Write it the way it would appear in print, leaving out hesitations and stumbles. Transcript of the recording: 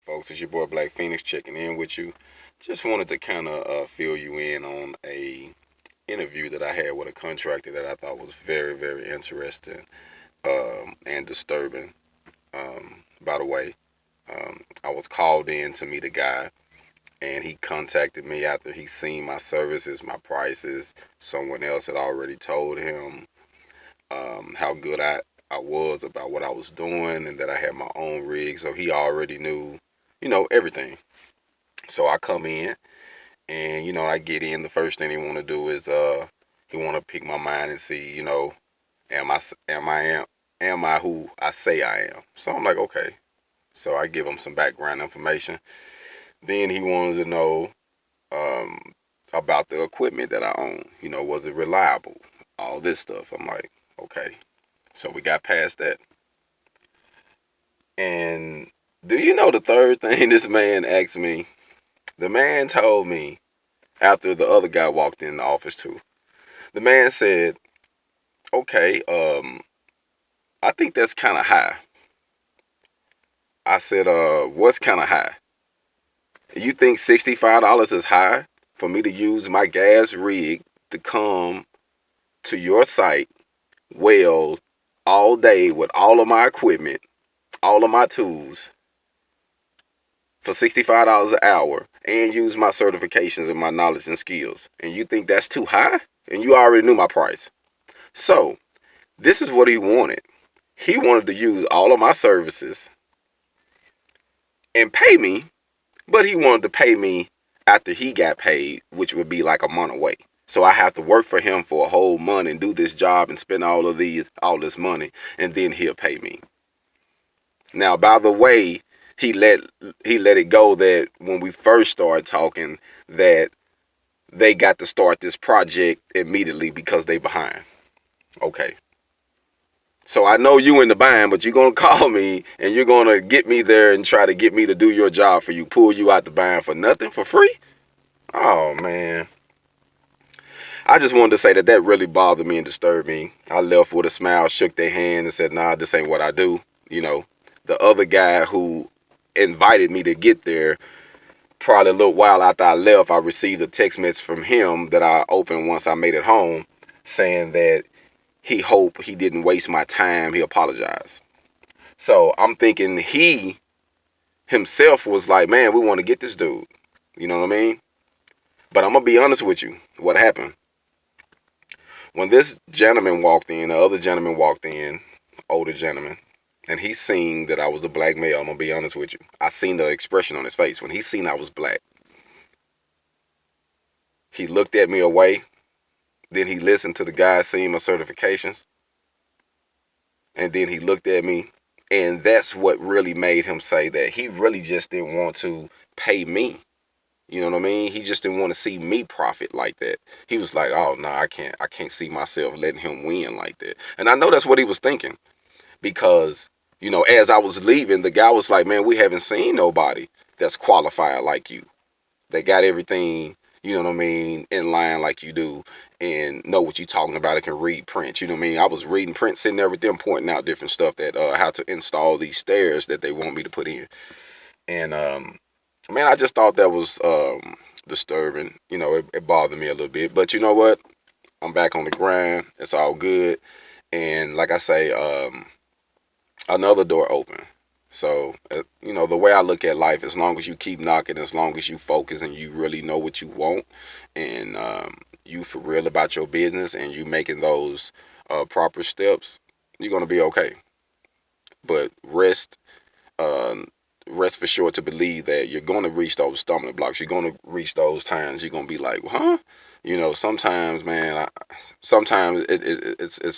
Folks, it's your boy Black Phoenix checking in with you. Just wanted to kind of fill you in on a interview that I had with a contractor that I thought was very, very interesting and disturbing. By the way, I was called in to meet a guy, and he contacted me after he seen my services, my prices. Someone else had already told him how good I was about what I was doing and that I had my own rig, so he already knew, everything. So I come in and I get in. The first thing he want to do is he want to pick my mind and see, am I am I am I who I say I am. So I'm like, okay. So I give him some background information. Then he wanted to know um, about the equipment that I own. Was it reliable? All this stuff. I'm like, okay. So we got past that. And do you know the third thing this man asked me? The man told me after the other guy walked in the office too. The man said, "Okay, I think that's kind of high." I said, what's kind of high? You think $65 is high for me to use my gas rig to come to your site, weld all day with all of my equipment, all of my tools for $65 an hour and use my certifications and my knowledge and skills? And you think that's too high? And you already knew my price. So, this is what he wanted. He wanted to use all of my services and pay me, but he wanted to pay me after he got paid, which would be like a month away. So I have to work for him for a whole month and do this job and spend all this money, and then he'll pay me. Now, by the way, he let it go that when we first started talking that they got to start this project immediately because they behind. Okay. So I know you in the bind, but you're going to call me and you're going to get me there and try to get me to do your job for you, pull you out the bind for nothing, for free? Oh, man. I just wanted to say that really bothered me and disturbed me. I left with a smile, shook their hand and said, nah, this ain't what I do. The other guy who invited me to get there, probably a little while after I left, I received a text message from him that I opened once I made it home saying that he hoped he didn't waste my time. He apologized. So I'm thinking he himself was like, man, we want to get this dude. You know what I mean? But I'm going to be honest with you. What happened? When this gentleman walked in, the other gentleman walked in, older gentleman, and he seen that I was a black male. I'm going to be honest with you. I seen the expression on his face when he seen I was black. He looked at me away. Then he listened to the guy seeing my certifications. And then he looked at me. And that's what really made him say that he really just didn't want to pay me. You know what I mean? He just didn't want to see me profit like that. He was like, oh, no, I can't see myself letting him win like that. And I know that's what he was thinking. Because, as I was leaving, the guy was like, man, we haven't seen nobody that's qualified like you. They got everything, you know what I mean, in line like you do and know what you're talking about and can read print. You know what I mean? I was reading print, sitting there with them pointing out different stuff that how to install these stairs that they want me to put in. And man, I just thought that was disturbing. It bothered me a little bit. But you know what? I'm back on the grind. It's all good. And like I say, another door open. So, the way I look at life, as long as you keep knocking, as long as you focus and you really know what you want and you for real about your business and you making those proper steps, you're going to be okay. But rest for sure to believe that you're going to reach those stumbling blocks. You're going to reach those times you're going to be like, huh? Sometimes, man, sometimes it's